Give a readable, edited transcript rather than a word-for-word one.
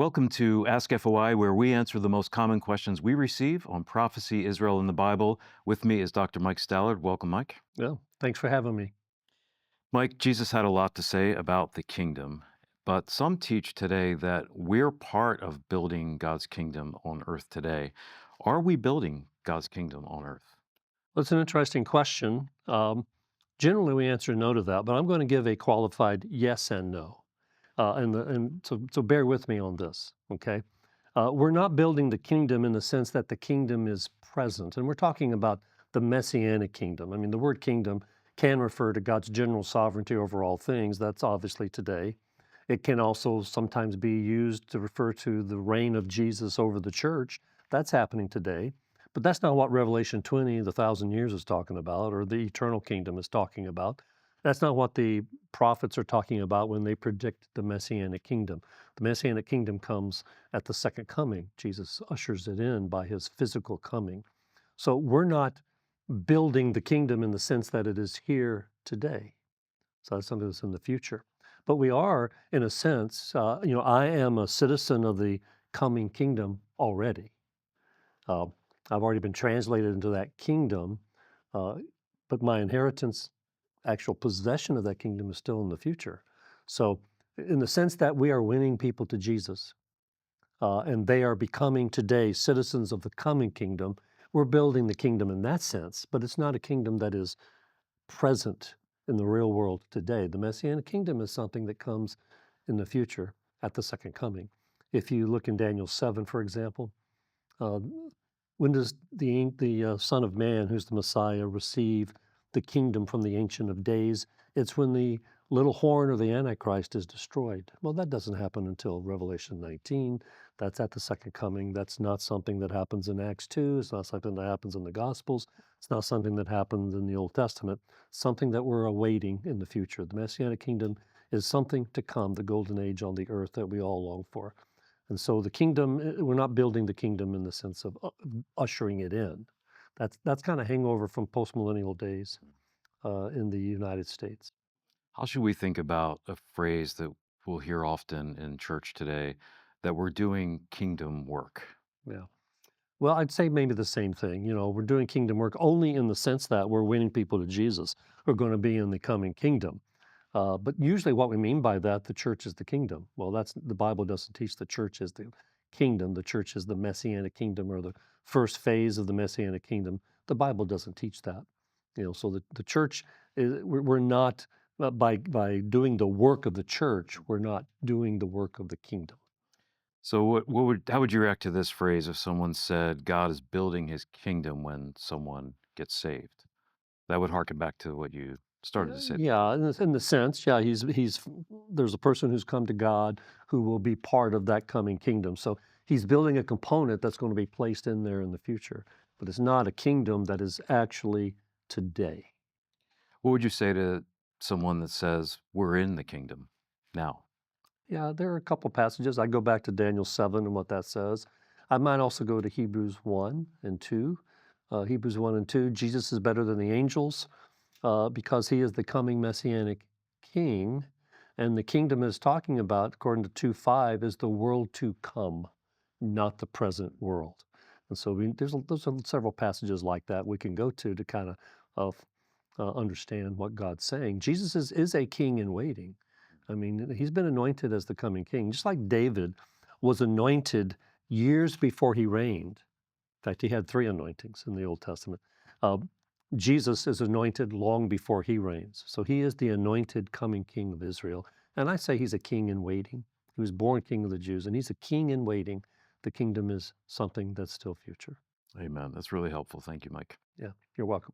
Welcome to AskFOI, where we answer the most common questions we receive on prophecy, Israel, and the Bible. With me is Dr. Mike Stallard. Welcome, Mike. Yeah, thanks for having me. Mike, Jesus had a lot to say about the kingdom, but some teach today that we're part of building God's kingdom on earth today. Are we building God's kingdom on earth? That's an interesting question. Generally, we answer no to that, but I'm going to give a qualified yes and no. And so bear with me on this, okay? We're not building the kingdom in the sense that the kingdom is present, and we're talking about the Messianic kingdom. I mean, the word kingdom can refer to God's general sovereignty over all things. That's obviously today. It can also sometimes be used to refer to the reign of Jesus over the church. That's happening today. But that's not what Revelation 20, the 1,000 years, is talking about, or the eternal kingdom is talking about. That's not what the prophets are talking about when they predict the Messianic kingdom. The Messianic kingdom comes at the second coming. Jesus ushers it in by his physical coming. So we're not building the kingdom in the sense that it is here today. So that's something that's in the future. But we are, in a sense, I am a citizen of the coming kingdom already. Uh, I've already been translated into that kingdom, uh, but my inheritance, actual possession of that kingdom, is still in the future. So, in the sense that we are winning people to Jesus, and they are becoming today citizens of the coming kingdom, we're building the kingdom in that sense, but it's not a kingdom that is present in the real world today. The Messianic kingdom is something that comes in the future at the second coming. If you look in Daniel 7, for example, uh, when does the Son of Man, who's the Messiah, receive the kingdom from the Ancient of Days? It's when the little horn or the Antichrist is destroyed. Well, that doesn't happen until Revelation 19. That's at the second coming. That's not something that happens in Acts 2. It's not something that happens in the Gospels. It's not something that happens in the Old Testament. Something that we're awaiting in the future. The Messianic kingdom is something to come, the golden age on the earth that we all long for. And so the kingdom, we're not building the kingdom in the sense of ushering it in. That's kind of hangover from postmillennial days in the United States. How should we think about a phrase that we'll hear often in church today, that we're doing kingdom work? Yeah. Well, I'd say maybe the same thing. We're doing kingdom work only in the sense that we're winning people to Jesus who are going to be in the coming kingdom. But usually, what we mean by that, the church is the kingdom. Well, that's the Bible doesn't teach the church is the kingdom. The church is the Messianic kingdom or the first phase of the Messianic kingdom. The Bible doesn't teach that. So the church is, we're not by doing the work of the church, we're not doing the work of the kingdom. So how would you react to this phrase if someone said God is building his kingdom when someone gets saved? That would harken back to what you started to say. Yeah, in the sense, yeah, he's there's a person who's come to God who will be part of that coming kingdom. So he's building a component that's going to be placed in there in the future, but it's not a kingdom that is actually today. What would you say to someone that says we're in the kingdom now? Yeah, there are a couple passages. I go back to Daniel 7 and what that says. I might also go to Hebrews 1 and 2. Hebrews 1 and 2, Jesus is better than the angels because he is the coming messianic king. And the kingdom is talking about, according to 2:5, is the world to come, not the present world. And so there's several passages like that we can go to kind of understand what God's saying. Jesus is a king in waiting. I mean, he's been anointed as the coming king, just like David was anointed years before he reigned. In fact, he had three anointings in the Old Testament. Uh, Jesus is anointed long before he reigns. So he is the anointed coming king of Israel. And I say he's a king in waiting. He was born king of the Jews, and he's a king in waiting. The kingdom is something that's still future. Amen. That's really helpful. Thank you, Mike. Yeah, you're welcome.